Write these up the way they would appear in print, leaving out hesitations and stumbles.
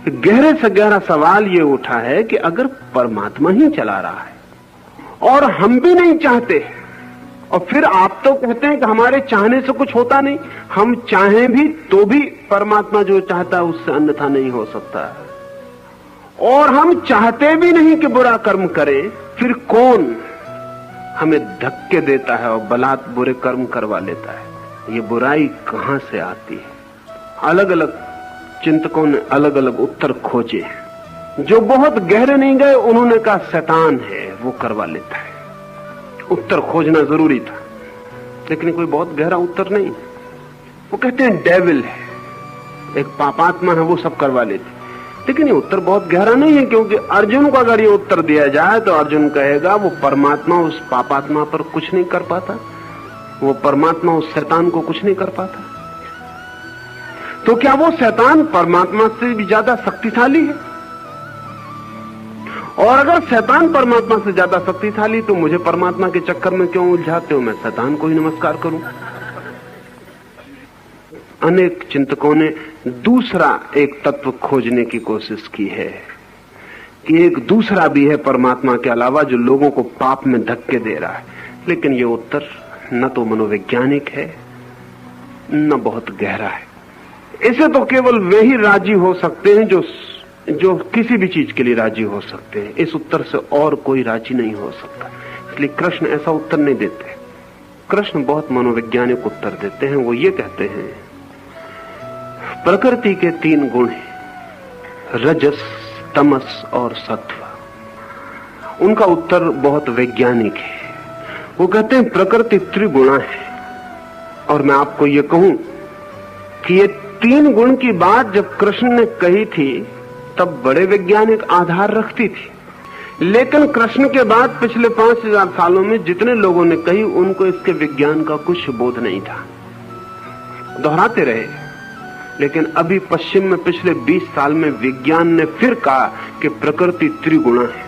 गहरे से गहरा सवाल ये उठा है कि अगर परमात्मा ही चला रहा है और हम भी नहीं चाहते, और फिर आप तो कहते हैं कि हमारे चाहने से कुछ होता नहीं, हम चाहें भी तो भी परमात्मा जो चाहता है उससे अन्यथा नहीं हो सकता, और हम चाहते भी नहीं कि बुरा कर्म करें, फिर कौन हमें धक्के देता है और बलात् बुरे कर्म करवा लेता है? ये बुराई कहां से आती है? अलग अलग चिंतकों ने अलग अलग उत्तर खोजे। जो बहुत गहरे नहीं गए उन्होंने कहा शैतान है, वो करवा लेता है। उत्तर खोजना जरूरी था, लेकिन कोई बहुत गहरा उत्तर नहीं। वो कहते हैं डेविल है, एक पापात्मा है, वो सब करवा लेती। लेकिन ये उत्तर बहुत गहरा नहीं है, क्योंकि अर्जुन को अगर ये उत्तर दिया जाए तो अर्जुन कहेगा वो परमात्मा उस पापात्मा पर कुछ नहीं कर पाता, वो परमात्मा उस शैतान को कुछ नहीं कर पाता। तो क्या वो शैतान परमात्मा से भी ज्यादा शक्तिशाली है? और अगर शैतान परमात्मा से ज्यादा शक्तिशाली तो मुझे परमात्मा के चक्कर में क्यों उलझाते हो? मैं शैतान को ही नमस्कार करूं। अनेक चिंतकों ने दूसरा एक तत्व खोजने की कोशिश की है कि एक दूसरा भी है परमात्मा के अलावा जो लोगों को पाप में धक्के दे रहा है, लेकिन ये उत्तर न तो मनोवैज्ञानिक है न बहुत गहरा है। इसे तो केवल वे ही राजी हो सकते हैं जो किसी भी चीज के लिए राजी हो सकते हैं। इस उत्तर से और कोई राजी नहीं हो सकता, इसलिए कृष्ण ऐसा उत्तर नहीं देते। कृष्ण बहुत मनोवैज्ञानिक उत्तर देते हैं। वो ये कहते हैं प्रकृति के 3 गुण हैं, रजस, तमस और सत्व। उनका उत्तर बहुत वैज्ञानिक है। वो कहते हैं प्रकृति त्रिगुणा है, और मैं आपको ये कहूं कि ये 3 गुण की बात जब कृष्ण ने कही थी तब बड़े वैज्ञानिक आधार रखती थी, लेकिन कृष्ण के बाद पिछले 5000 सालों में जितने लोगों ने कही उनको इसके विज्ञान का कुछ बोध नहीं था, दोहराते रहे। लेकिन अभी पश्चिम में पिछले 20 साल में विज्ञान ने फिर कहा कि प्रकृति त्रिगुणा है।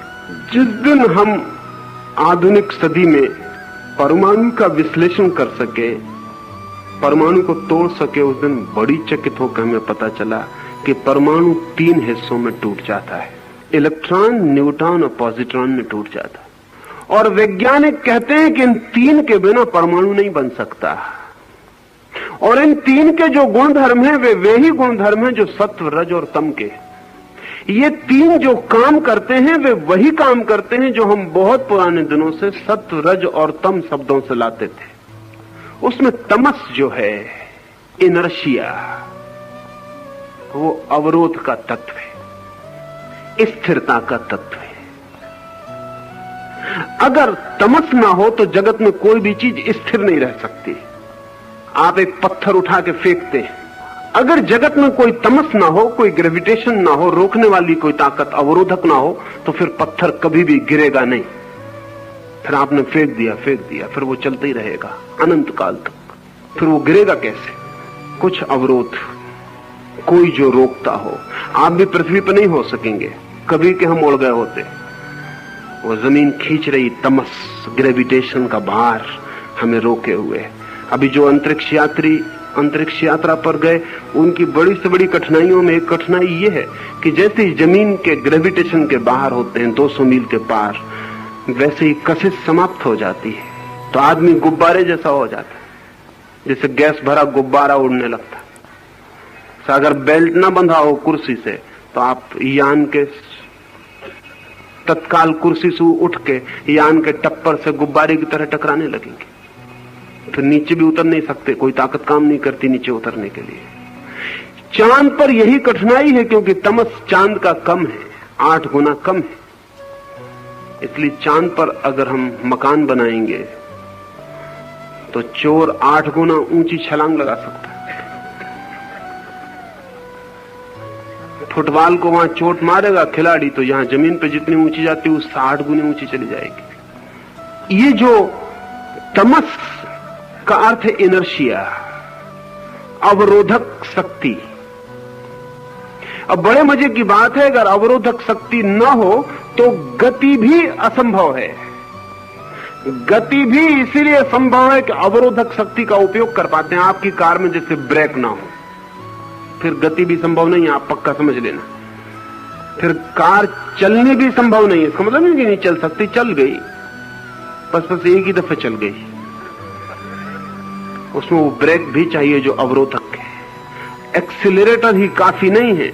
जिस दिन हम आधुनिक सदी में परमाणु का विश्लेषण कर सके, परमाणु को तोड़ सके, उस दिन बड़ी चकित होकर हमें पता चला कि परमाणु 3 हिस्सों में टूट जाता है, इलेक्ट्रॉन, न्यूट्रॉन और पॉजिट्रॉन में टूट जाता है। और वैज्ञानिक कहते हैं कि इन 3 के बिना परमाणु नहीं बन सकता, और इन 3 के जो गुण धर्म हैं वे ही गुण धर्म हैं जो सत्व, रज और तम के। ये 3 जो काम करते हैं वे वही काम करते हैं जो हम बहुत पुराने दिनों से सत्व, रज और तम शब्दों से लाते थे। उसमें तमस जो है, इनर्शिया, वो अवरोध का तत्व है, स्थिरता का तत्व है। अगर तमस ना हो तो जगत में कोई भी चीज स्थिर नहीं रह सकती। आप एक पत्थर उठा के फेंकते हैं, अगर जगत में कोई तमस ना हो, कोई ग्रेविटेशन ना हो, रोकने वाली कोई ताकत, अवरोधक ना हो, तो फिर पत्थर कभी भी गिरेगा नहीं। फिर आपने फेंक दिया, फिर वो चलता ही रहेगा अनंत काल तक। फिर वो गिरेगा कैसे? कुछ अवरोध, कोई जो रोकता हो। आप भी पृथ्वी पर नहीं हो सकेंगे, कभी के हम उड़ गए होते। वो जमीन खींच रही, तमस, ग्रेविटेशन का भार हमें रोके हुए। अभी जो अंतरिक्ष यात्री अंतरिक्ष यात्रा पर गए, उनकी बड़ी से बड़ी कठिनाइयों में एक कठिनाई ये है कि जैसे ही जमीन के ग्रेविटेशन के बाहर होते हैं 200 मील के पार, वैसे ही कशिश समाप्त हो जाती है, तो आदमी गुब्बारे जैसा हो जाता है, जैसे गैस भरा गुब्बारा उड़ने लगता है। अगर बेल्ट ना बंधा हो कुर्सी से तो आप यान के तत्काल कुर्सी से उठ के यान के टप्पर से गुब्बारे की तरह टकराने लगेंगे। तो नीचे भी उतर नहीं सकते, कोई ताकत काम नहीं करती नीचे उतरने के लिए। चांद पर यही कठिनाई है, क्योंकि तमस चांद का कम है, 8 गुना कम है। इसलिए चांद पर अगर हम मकान बनाएंगे तो चोर 8 गुना ऊंची छलांग लगा सकता है। फुटबॉल को वहां चोट मारेगा खिलाड़ी तो यहां जमीन पे जितनी ऊंची जाती है उससे 8 गुनी ऊंची चली जाएगी। ये जो तमस का अर्थ है इनर्शिया, अवरोधक शक्ति। अब बड़े मजे की बात है, अगर अवरोधक शक्ति न हो तो गति भी असंभव है। गति भी इसीलिए संभव है कि अवरोधक शक्ति का उपयोग कर पाते हैं। आपकी कार में जैसे ब्रेक ना हो फिर गति भी संभव नहीं है, आप पक्का समझ लेना। फिर कार चलनी भी संभव नहीं है, इसका मतलब नहीं कि नहीं चल सकती, चल गई, बस एक ही दफे चल गई। उसमें वो ब्रेक भी चाहिए जो अवरोधक है, एक्सीलरेटर ही काफी नहीं है,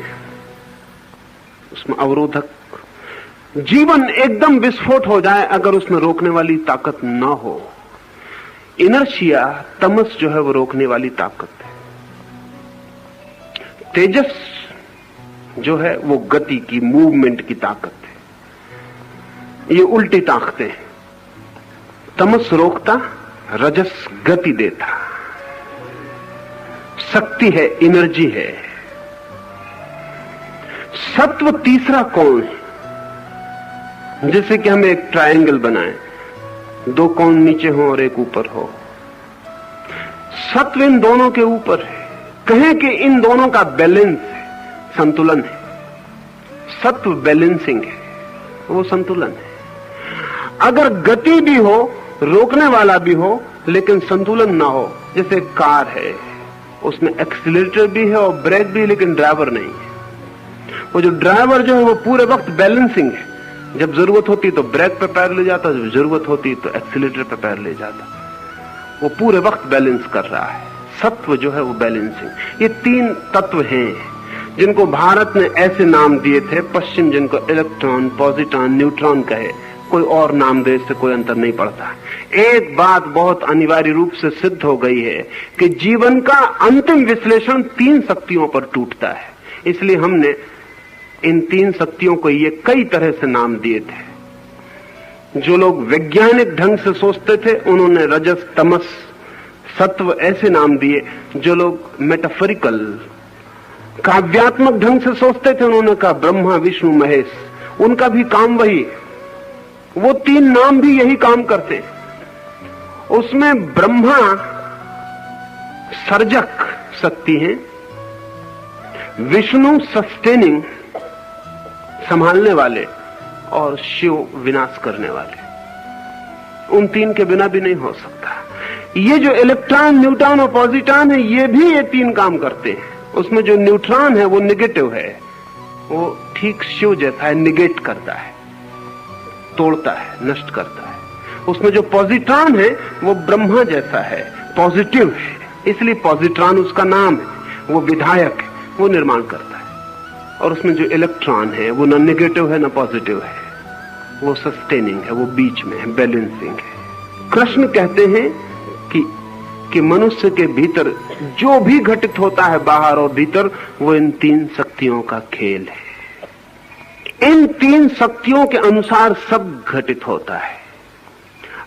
उसमें अवरोधक। जीवन एकदम विस्फोट हो जाए अगर उसमें रोकने वाली ताकत ना हो। इनर्शिया, तमस जो है वो रोकने वाली ताकत है। तेजस जो है वो गति की, मूवमेंट की ताकत है। ये उल्टी ताकतें हैं। तमस रोकता, रजस गति देता, शक्ति है, एनर्जी है। सत्व तीसरा कौन है? जैसे कि हम एक ट्रायंगल बनाएं, दो कोण नीचे हो और एक ऊपर हो। सत्व इन दोनों के ऊपर है। कहें कि इन दोनों का बैलेंस है, संतुलन है। सत्व बैलेंसिंग है, वो संतुलन है। अगर गति भी हो, रोकने वाला भी हो, लेकिन संतुलन ना हो, जैसे कार है, उसमें एक्सीलरेटर भी है और ब्रेक भी, लेकिन ड्राइवर नहीं है। वो जो ड्राइवर जो है वो पूरे वक्त बैलेंसिंग है। जब जरूरत होती तो ब्रेक पे पैर ले जाता, जब जरूरत होती तो एक्सीलरेटर पे पैर ले जाता। वो पूरे वक्त बैलेंस कर रहा है। सत्व जो है वो बैलेंसिंग। ये तीन तत्व हैं जिनको भारत ने ऐसे नाम दिए थे, पश्चिम जिनको इलेक्ट्रॉन, पॉजिट्रॉन, न्यूट्रॉन कहे, कोई और नाम दे, इससे कोई अंतर नहीं पड़ता। एक बात बहुत अनिवार्य रूप से सिद्ध हो गई है कि जीवन का अंतिम विश्लेषण तीन शक्तियों पर टूटता है। इसलिए हमने इन तीन शक्तियों को ये कई तरह से नाम दिए थे। जो लोग वैज्ञानिक ढंग से सोचते थे उन्होंने रजस, तमस, सत्व ऐसे नाम दिए। जो लोग मेटाफोरिकल, काव्यात्मक ढंग से सोचते थे उन्होंने कहा ब्रह्मा, विष्णु, महेश। उनका भी काम वही, वो तीन नाम भी यही काम करते। उसमें ब्रह्मा सर्जक शक्ति है, विष्णु सस्टेनिंग, संभालने वाले, और शिव विनाश करने वाले। उन तीन के बिना भी नहीं हो सकता। ये जो इलेक्ट्रॉन, न्यूट्रॉन और पॉजिट्रॉन है, ये भी ये तीन काम करते हैं। उसमें जो न्यूट्रॉन है वो नेगेटिव है, वो ठीक शिव जैसा है, निगेट करता है, तोड़ता है, नष्ट करता है। उसमें जो पॉजिट्रॉन है वो ब्रह्मा जैसा है, पॉजिटिव है, इसलिए पॉजिट्रॉन उसका नाम है। वो विधायक है, वो निर्माण करता है। और उसमें जो इलेक्ट्रॉन है वो न नेगेटिव है न पॉजिटिव है, वो सस्टेनिंग है, वो बीच में है, बैलेंसिंग है। कृष्ण कहते हैं कि मनुष्य के भीतर जो भी घटित होता है, बाहर और भीतर, वो इन तीन शक्तियों का खेल है। इन तीन शक्तियों के अनुसार सब घटित होता है।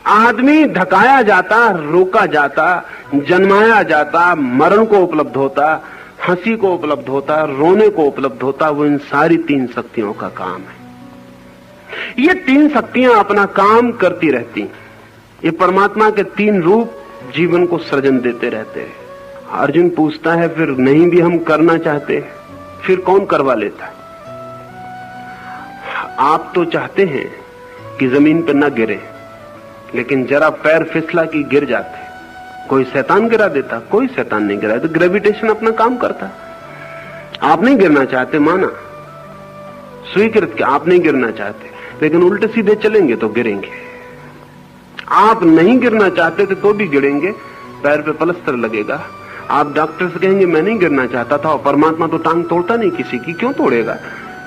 आदमी धकाया जाता, रोका जाता, जन्माया जाता, मरण को उपलब्ध होता, हंसी को उपलब्ध होता, रोने को उपलब्ध होता, वो इन सारी तीन शक्तियों का काम है। ये तीन शक्तियां अपना काम करती रहती। ये परमात्मा के तीन रूप जीवन को सृजन देते रहते हैं। अर्जुन पूछता है फिर नहीं भी हम करना चाहते, फिर कौन करवा लेता? आप तो चाहते हैं कि जमीन पर न गिरे, लेकिन जरा पैर फिसला कि गिर जाते। कोई शैतान गिरा देता? कोई शैतान नहीं गिरा, तो ग्रेविटेशन अपना काम करता। आप नहीं गिरना चाहते, माना, स्वीकृत कि आप नहीं गिरना चाहते, लेकिन उल्टे सीधे चलेंगे तो गिरेंगे। आप नहीं गिरना चाहते थे तो भी गिरेंगे, पैर पे पलस्तर लगेगा। आप डॉक्टर से कहेंगे मैं नहीं गिरना चाहता था, और परमात्मा तो टांग तोड़ता नहीं किसी की, क्यों तोड़ेगा?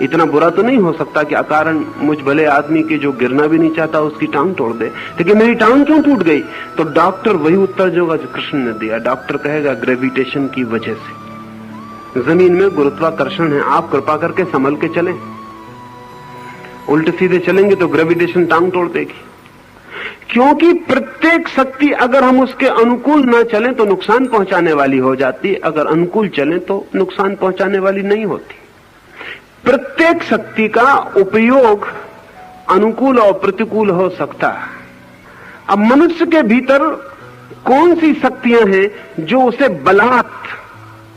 इतना बुरा तो नहीं हो सकता कि अकारण मुझ भले आदमी के जो गिरना भी नहीं चाहता उसकी टांग तोड़ दे, लेकिन मेरी टांग क्यों टूट गई? तो डॉक्टर वही उत्तर देगा जो कृष्ण ने दिया। डॉक्टर कहेगा ग्रेविटेशन की वजह से, जमीन में गुरुत्वाकर्षण है, आप कृपा करके संभल के चलें। उल्टे सीधे चलेंगे तो ग्रेविटेशन टांग तोड़ देगी। क्योंकि प्रत्येक शक्ति अगर हम उसके अनुकूल ना चलें तो नुकसान पहुंचाने वाली हो जाती, अगर अनुकूल चलें तो नुकसान पहुंचाने वाली नहीं होती। प्रत्येक शक्ति का उपयोग अनुकूल और प्रतिकूल हो सकता है। अब मनुष्य के भीतर कौन सी शक्तियां हैं जो उसे बलात्,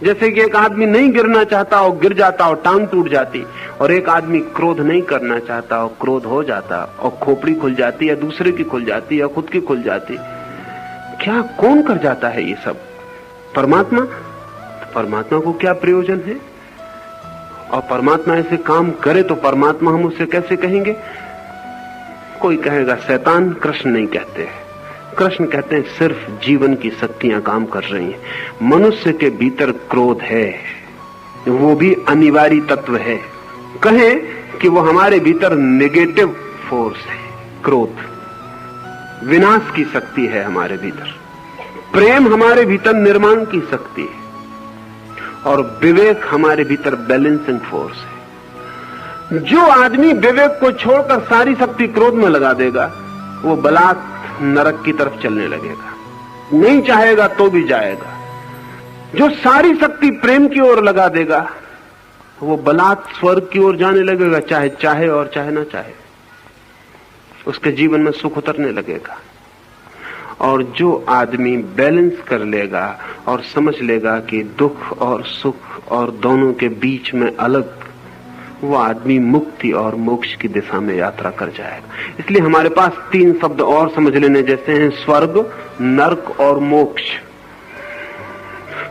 जैसे कि एक आदमी नहीं गिरना चाहता और गिर जाता और टांग टूट जाती, और एक आदमी क्रोध नहीं करना चाहता और क्रोध हो जाता और खोपड़ी खुल जाती, या दूसरे की खुल जाती या खुद की खुल जाती। क्या कौन कर जाता है ये सब? परमात्मा। परमात्मा को क्या प्रयोजन है? और परमात्मा ऐसे काम करे तो परमात्मा हम उसे कैसे कहेंगे? कोई कहेगा शैतान, कृष्ण नहीं कहते। कृष्ण कहते हैं सिर्फ जीवन की शक्तियां काम कर रही हैं। मनुष्य के भीतर क्रोध है, वो भी अनिवार्य तत्व है। कहें कि वो हमारे भीतर नेगेटिव फोर्स है। क्रोध विनाश की शक्ति है हमारे भीतर, प्रेम हमारे भीतर निर्माण की शक्ति है, और विवेक हमारे भीतर बैलेंसिंग फोर्स है। जो आदमी विवेक को छोड़कर सारी शक्ति क्रोध में लगा देगा, वो बलात् नरक की तरफ चलने लगेगा, नहीं चाहेगा तो भी जाएगा। जो सारी शक्ति प्रेम की ओर लगा देगा, वो बलात् स्वर्ग की ओर जाने लगेगा, चाहे चाहे और चाहे ना चाहे। उसके जीवन में सुख उतरने लगेगा। और जो आदमी बैलेंस कर लेगा और समझ लेगा कि दुख और सुख और दोनों के बीच में अलग, वो आदमी मुक्ति और मोक्ष की दिशा में यात्रा कर जाएगा। इसलिए हमारे पास 3 शब्द और समझ लेने जैसे हैं, स्वर्ग, नरक और मोक्ष।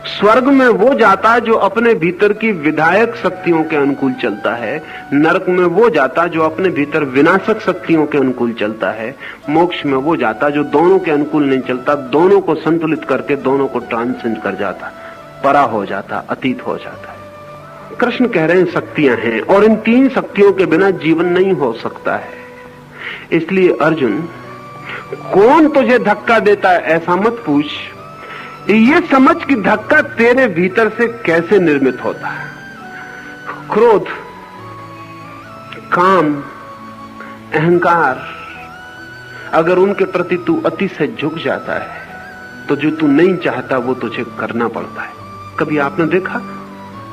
स्वर्ग में वो जाता है जो अपने भीतर की विधायक शक्तियों के अनुकूल चलता है, नरक में वो जाता जो अपने भीतर विनाशक शक्तियों के अनुकूल चलता है, मोक्ष में वो जाता जो दोनों के अनुकूल नहीं चलता, दोनों को संतुलित करके दोनों को ट्रांसेंड कर जाता, परा हो जाता, अतीत हो जाता है। कृष्ण कह रहे हैं शक्तियां हैं, और इन 3 शक्तियों के बिना जीवन नहीं हो सकता है। इसलिए अर्जुन, कौन तुझे धक्का देता है ऐसा मत पूछ, ये समझ कि धक्का तेरे भीतर से कैसे निर्मित होता है। क्रोध, काम, अहंकार, अगर उनके प्रति तू अति से झुक जाता है तो जो तू नहीं चाहता वो तुझे करना पड़ता है। कभी आपने देखा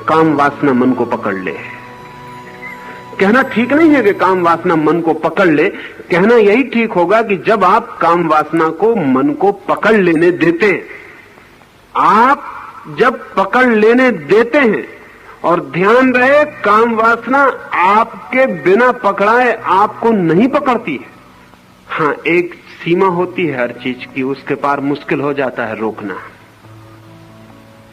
काम वासना मन को पकड़ ले? कहना ठीक नहीं है कि काम वासना मन को पकड़ ले, कहना यही ठीक होगा कि जब आप काम वासना को मन को पकड़ लेने देते हैं, आप जब पकड़ लेने देते हैं, और ध्यान रहे काम वासना आपके बिना पकड़ाए आपको नहीं पकड़ती है। हाँ, एक सीमा होती है हर चीज की, उसके पार मुश्किल हो जाता है रोकना।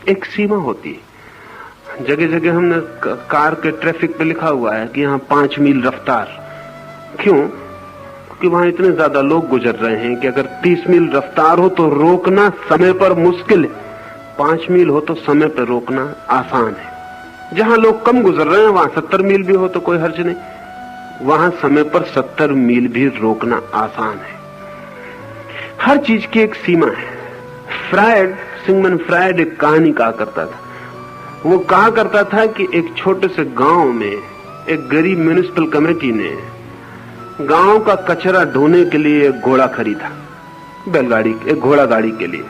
एक सीमा होती है। जगह जगह हमने कार के ट्रैफिक पे लिखा हुआ है कि यहाँ 5 मील रफ्तार। क्यों? क्योंकि वहां इतने ज्यादा लोग गुजर रहे हैं कि अगर 30 मील रफ्तार हो तो रोकना समय पर मुश्किल है, 5 मील हो तो समय पर रोकना आसान है। जहां लोग कम गुजर रहे हैं वहां 70 मील भी हो तो कोई हर्ज नहीं, वहां समय पर 70 मील भी रोकना आसान है। हर चीज की एक सीमा है। सिगमंड फ्रायड एक कहानी कहा करता था। वो कहा करता था कि एक छोटे से गांव में एक गरीब म्युनिसिपल कमेटी ने गांव का कचरा ढोने के लिए एक घोड़ा खरीदा, बैलगाड़ी, एक घोड़ा गाड़ी के लिए।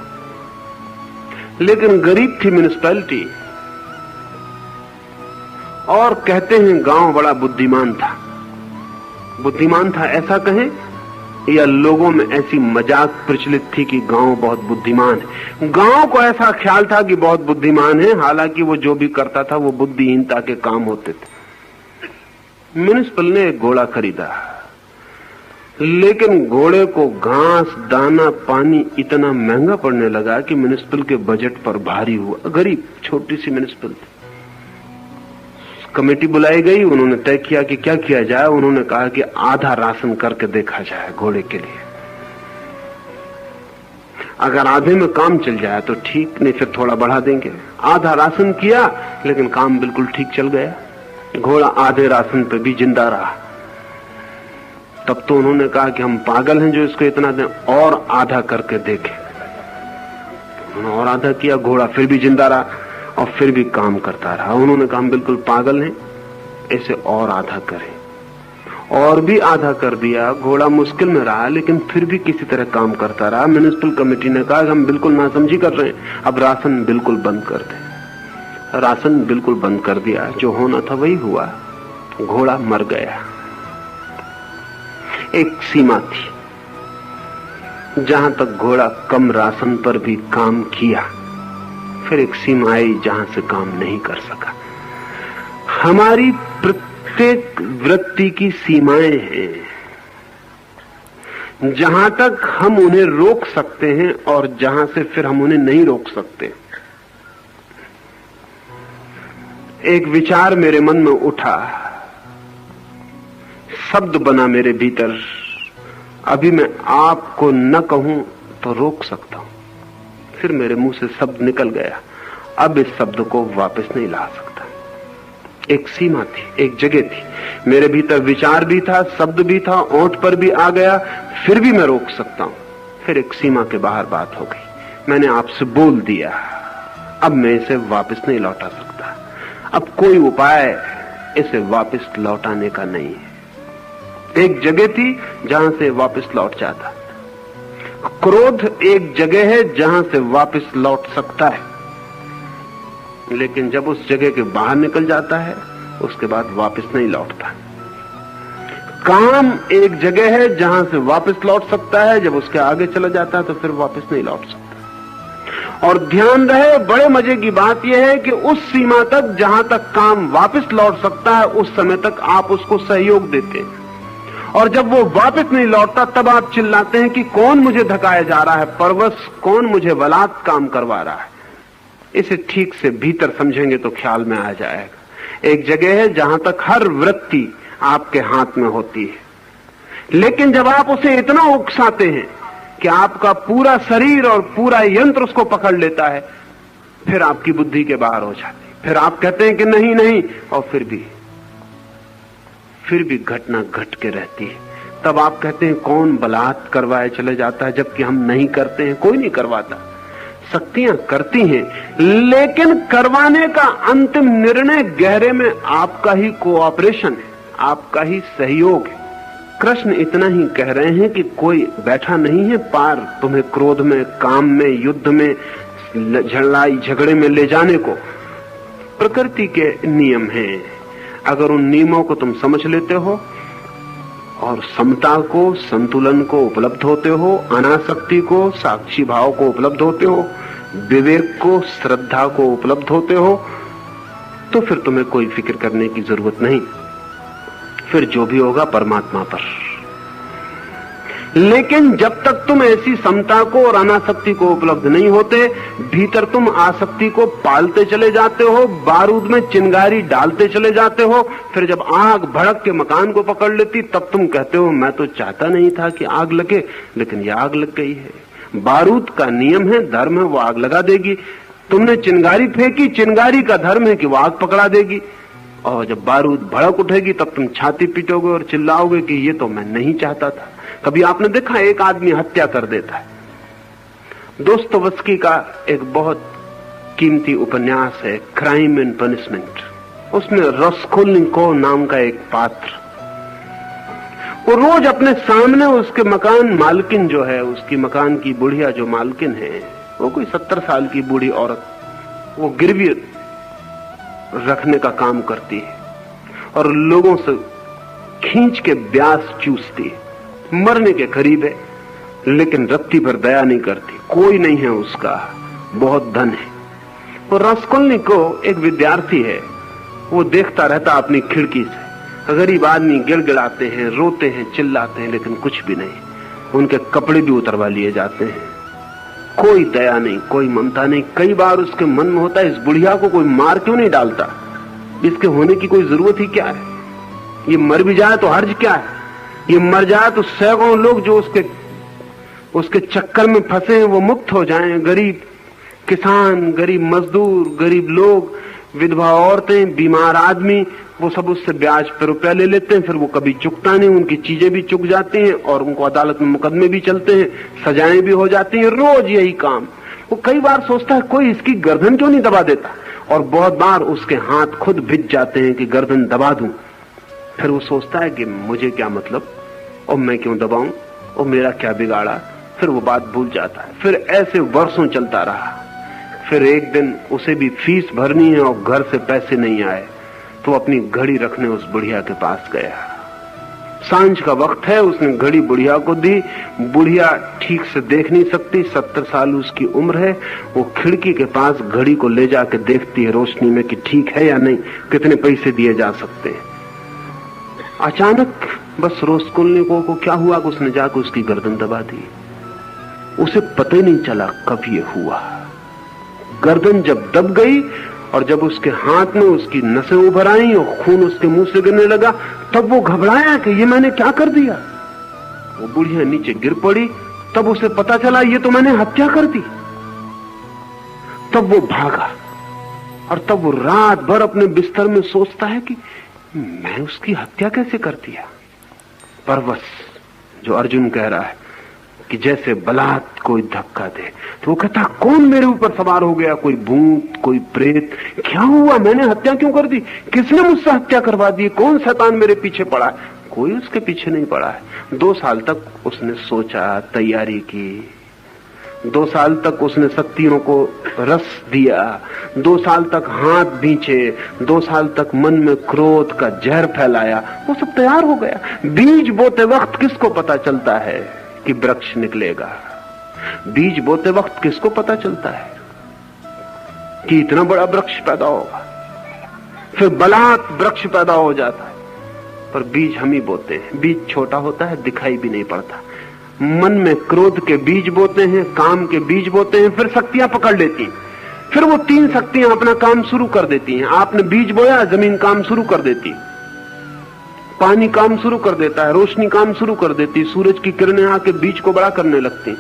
लेकिन गरीब थी म्युनिसिपैलिटी, और कहते हैं गांव बड़ा बुद्धिमान था। बुद्धिमान था ऐसा कहें, या लोगों में ऐसी मजाक प्रचलित थी कि गांव बहुत बुद्धिमान है। गांव को ऐसा ख्याल था कि बहुत बुद्धिमान है, हालांकि वो जो भी करता था वो बुद्धिहीनता के काम होते थे। म्युनिसिपल ने एक घोड़ा खरीदा, लेकिन घोड़े को घास, दाना, पानी इतना महंगा पड़ने लगा कि म्युनिसिपल के बजट पर भारी हुआ। गरीब छोटी सी म्युनिसिपल थी। कमेटी बुलाई गई, उन्होंने तय किया कि क्या किया जाए। उन्होंने कहा कि आधा राशन करके देखा जाए घोड़े के लिए। अगर आधे में काम चल जाए तो ठीक, नहीं फिर थोड़ा बढ़ा देंगे। आधा राशन किया, लेकिन काम बिल्कुल ठीक चल गया। घोड़ा आधे राशन पे भी जिंदा रहा। तब तो उन्होंने कहा कि हम पागल हैं जो इसको इतना दें, और आधा करके देखें। उन्होंने और आधा किया, घोड़ा फिर भी जिंदा रहा और फिर भी काम करता रहा। उन्होंने कहा बिल्कुल पागल हैं, इसे और आधा करें। और भी आधा कर दिया। घोड़ा मुश्किल में रहा, लेकिन फिर भी किसी तरह काम करता रहा। म्युनिसिपल कमेटी ने कहा कि हम बिल्कुल नासमझी कर रहे हैं, अब राशन बिल्कुल बंद कर दें। राशन बिल्कुल बंद कर दिया। जो होना था वही हुआ, घोड़ा मर गया। एक सीमा थी जहां तक घोड़ा कम राशन पर भी काम किया, फिर एक सीमा आई जहां से काम नहीं कर सका। हमारी प्रत्येक वृत्ति की सीमाएं हैं, जहां तक हम उन्हें रोक सकते हैं और जहां से फिर हम उन्हें नहीं रोक सकते। एक विचार मेरे मन में उठा, शब्द बना मेरे भीतर, अभी मैं आपको न कहूं तो रोक सकता हूं। फिर मेरे मुंह से शब्द निकल गया, अब इस शब्द को वापस नहीं ला सकता। एक सीमा थी, एक जगह थी, मेरे भीतर विचार भी था, शब्द भी था, ओंठ पर भी आ गया, फिर भी मैं रोक सकता हूं। फिर एक सीमा के बाहर बात हो गई, मैंने आपसे बोल दिया, अब मैं इसे वापस नहीं लौटा सकता। अब कोई उपाय इसे वापस लौटाने का नहीं है। एक जगह थी जहां से वापस लौट जाता। क्रोध एक जगह है जहां से वापस लौट सकता है, लेकिन जब उस जगह के बाहर निकल जाता है उसके बाद वापस नहीं लौटता। काम एक जगह है जहां से वापस लौट सकता है, जब उसके आगे चला जाता है तो फिर वापस नहीं लौट सकता। और ध्यान रहे, बड़े मजे की बात यह है कि उस सीमा तक जहां तक काम वापस लौट सकता है उस समय तक आप उसको सहयोग देते हैं, और जब वो वापस नहीं लौटता तब आप चिल्लाते हैं कि कौन मुझे धकाया जा रहा है, परवश कौन मुझे बलात् काम करवा रहा है। इसे ठीक से भीतर समझेंगे तो ख्याल में आ जाएगा। एक जगह है जहां तक हर वृत्ति आपके हाथ में होती है, लेकिन जब आप उसे इतना उकसाते हैं कि आपका पूरा शरीर और पूरा यंत्र उसको पकड़ लेता है, फिर आपकी बुद्धि के बाहर हो जाती है। फिर आप कहते हैं कि नहीं नहीं, और फिर भी घटना घट के रहती है। तब आप कहते हैं कौन बलात् करवाए चले जाता है, जबकि हम नहीं करते हैं, कोई नहीं करवाता। शक्तियां करती हैं, लेकिन करवाने का अंतिम निर्णय गहरे में आपका ही कोऑपरेशन है, आपका ही सहयोग है। कृष्ण इतना ही कह रहे हैं कि कोई बैठा नहीं है पार तुम्हें क्रोध में, काम में, युद्ध में, लड़ाई झगड़े में ले जाने को। प्रकृति के नियम हैं, अगर उन नियमों को तुम समझ लेते हो और समता को, संतुलन को उपलब्ध होते हो, अनासक्ति को, साक्षी भाव को उपलब्ध होते हो, विवेक को, श्रद्धा को उपलब्ध होते हो, तो फिर तुम्हें कोई फिक्र करने की जरूरत नहीं। फिर जो भी होगा परमात्मा पर। लेकिन जब तक तुम ऐसी समता को और अनासक्ति को उपलब्ध नहीं होते, भीतर तुम आसक्ति को पालते चले जाते हो, बारूद में चिंगारी डालते चले जाते हो। फिर जब आग भड़क के मकान को पकड़ लेती तब तुम कहते हो मैं तो चाहता नहीं था कि आग लगे, लेकिन यह आग लग गई है। बारूद का नियम है, धर्म है, वो आग लगा देगी। तुमने चिंगारी फेंकी, चिंगारी का धर्म है कि वो आग पकड़ा देगी। और जब बारूद भड़क उठेगी तब तुम छाती पीटोगे और चिल्लाओगे कि ये तो मैं नहीं चाहता था। कभी आपने देखा एक आदमी हत्या कर देता है? दोस्तोवस्की का एक बहुत कीमती उपन्यास है क्राइम एंड पनिशमेंट। उसमें रस्कोल्निकोव नाम का एक पात्र, वो रोज अपने सामने उसके मकान मालकिन जो है, उसकी मकान की बुढ़िया जो मालकिन है, वो कोई 70 साल की बूढ़ी औरत, वो गिरवी रखने का काम करती है और लोगों से खींच के ब्याज चूसती है। मरने के करीब है, लेकिन रत्ती भर दया नहीं करती। कोई नहीं है उसका, बहुत धन है। वो रस्कोल्निकोव एक विद्यार्थी है, वो देखता रहता अपनी खिड़की से। गरीब आदमी गिड़गिड़ाते हैं, रोते हैं, चिल्लाते हैं, लेकिन कुछ भी नहीं। उनके कपड़े भी उतरवा लिए जाते हैं। कोई दया नहीं, कोई ममता नहीं। कई बार उसके मन में होता है इस बुढ़िया को कोई मार क्यों नहीं डालता, इसके होने की कोई जरूरत ही क्या है, ये मर भी जाए तो हर्ज क्या है, ये मर जाए तो सैकड़ों लोग जो उसके चक्कर में फंसे हैं वो मुक्त हो जाएं। गरीब किसान, गरीब मजदूर, गरीब लोग, विधवा औरतें, बीमार आदमी, वो सब उससे ब्याज पर रुपया ले लेते हैं। फिर वो कभी चुकता नहीं, उनकी चीजें भी चुक जाती हैं और उनको अदालत में मुकदमे भी चलते हैं, सजाएं भी हो जाती हैं। रोज यही काम। वो कई बार सोचता है कोई इसकी गर्दन क्यों नहीं दबा देता, और बहुत बार उसके हाथ खुद भिज जाते हैं कि गर्दन दबा दूं। फिर वो सोचता है कि मुझे क्या मतलब, और मैं क्यों दबाऊं, और मेरा क्या बिगाड़ा। फिर वो बात भूल जाता है। फिर ऐसे वर्षों चलता रहा। फिर एक दिन उसे भी फीस भरनी है और घर से पैसे नहीं आए, तो अपनी घड़ी रखने उस बुढ़िया के पास गया। सांझ का वक्त है, उसने घड़ी बुढ़िया को दी। बुढ़िया ठीक से देख नहीं सकती, 70 साल उसकी उम्र है। वो खिड़की के पास घड़ी को ले जाके देखती है रोशनी में कि ठीक है या नहीं, कितने पैसे दिए जा सकते हैं। अचानक बस रस्कोल्निकोव को क्या हुआ कि उसने जाकर उसकी गर्दन दबा दी। उसे पता ही नहीं चला कब ये हुआ। गर्दन जब दब गई, और जब उसके हाथ में उसकी नसें उभर आई और खून उसके मुंह से गिरने लगा, तब वो घबराया कि ये मैंने क्या कर दिया। वो बुढ़िया नीचे गिर पड़ी, तब उसे पता चला ये तो मैंने हत्या कर दी। तब वो भागा और तब वो रात भर अपने बिस्तर में सोचता है कि मैं उसकी हत्या कैसे कर दिया। परवश जो अर्जुन कह रहा है कि जैसे बलात् कोई धक्का दे, तो वो कहता कौन मेरे ऊपर सवार हो गया, कोई भूत, कोई प्रेत, क्या हुआ, मैंने हत्या क्यों कर दी, किसने मुझसे हत्या करवा दी, कौन शैतान मेरे पीछे पड़ा है। कोई उसके पीछे नहीं पड़ा है। 2 साल तक उसने सोचा, तैयारी की, 2 साल तक उसने शक्तियों को रस दिया, 2 साल तक हाथ भींचे, 2 साल तक मन में क्रोध का जहर फैलाया, वो सब तैयार हो गया। बीज बोते वक्त किसको पता चलता है कि वृक्ष निकलेगा। बीज बोते वक्त किसको पता चलता है कि इतना बड़ा वृक्ष पैदा होगा। फिर बलात् वृक्ष पैदा हो जाता है, पर बीज हम ही बोते हैं। बीज छोटा होता है, दिखाई भी नहीं पड़ता। मन में क्रोध के बीज बोते हैं, काम के बीज बोते हैं, फिर शक्तियां पकड़ लेती हैं। फिर वो 3 शक्तियां अपना काम शुरू कर देती हैं। आपने बीज बोया, जमीन काम शुरू कर देती है, पानी काम शुरू कर देता है, रोशनी काम शुरू कर देती, सूरज की किरणें आके बीज को बड़ा करने लगती।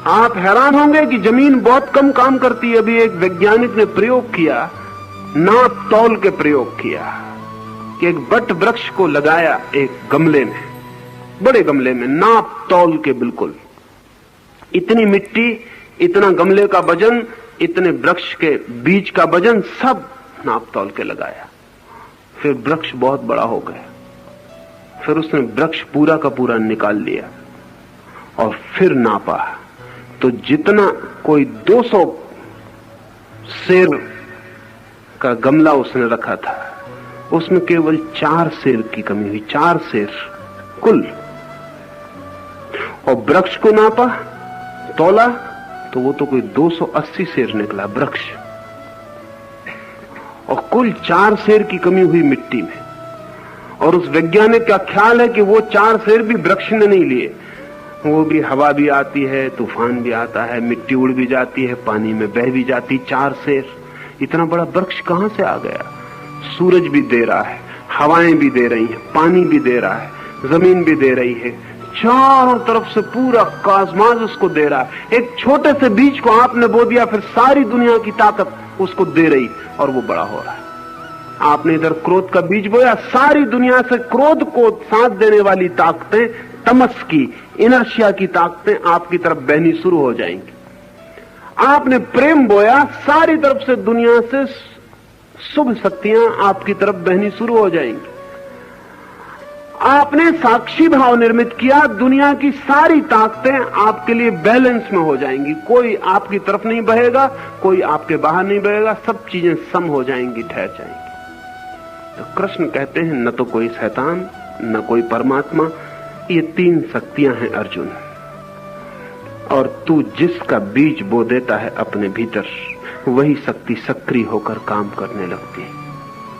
आप हैरान होंगे कि जमीन बहुत कम काम करती है। अभी एक वैज्ञानिक ने प्रयोग किया, नाप तौल के प्रयोग किया कि एक बट वृक्ष को लगाया एक गमले में, बड़े गमले में, नाप तौल के बिल्कुल, इतनी मिट्टी, इतना गमले का वजन, इतने वृक्ष के बीज का वजन, सब नाप तौल के लगाया। फिर वृक्ष बहुत बड़ा हो गया। फिर उसने वृक्ष पूरा का पूरा निकाल लिया और फिर नापा, तो जितना कोई 200 सेर का गमला उसने रखा था, उसमें केवल 4 सेर की कमी हुई, 4 सेर कुल। और वृक्ष को नापा, तोला, तो वो तो कोई 280 सेर निकला वृक्ष, और कुल 4 सेर की कमी हुई मिट्टी में। और उस वैज्ञानिक का ख्याल है कि वो 4 सेर भी वृक्ष ने नहीं लिए, वो भी हवा भी आती है, तूफान भी आता है, मिट्टी उड़ भी जाती है, पानी में बह भी जाती। 4 सेर, इतना बड़ा वृक्ष कहां से आ गया। सूरज भी दे रहा है, हवाएं भी दे रही हैं, पानी भी दे रहा है, जमीन भी दे रही है, चारों तरफ से पूरा कास्मास उसको दे रहा है। एक छोटे से बीज को आपने बो दिया, फिर सारी दुनिया की ताकत उसको दे रही और वो बड़ा हो रहा है। आपने इधर क्रोध का बीज बोया, सारी दुनिया से क्रोध को साथ देने वाली ताकतें, तमस की, इनर्शिया की ताकतें आपकी तरफ बहनी शुरू हो जाएंगी। आपने प्रेम बोया, सारी तरफ से दुनिया से शुभ शक्तियां आपकी तरफ बहनी शुरू हो जाएंगी। आपने साक्षी भाव निर्मित किया, दुनिया की सारी ताकतें आपके लिए बैलेंस में हो जाएंगी। कोई आपकी तरफ नहीं बहेगा, कोई आपके बाहर नहीं बहेगा, सब चीजें सम हो जाएंगी, ठहर जाएंगी। तो कृष्ण कहते हैं न तो कोई शैतान, न कोई परमात्मा, ये 3 शक्तियां हैं अर्जुन। और तू जिसका बीज बो देता है अपने भीतर, वही शक्ति सक्रिय होकर काम करने लगती है।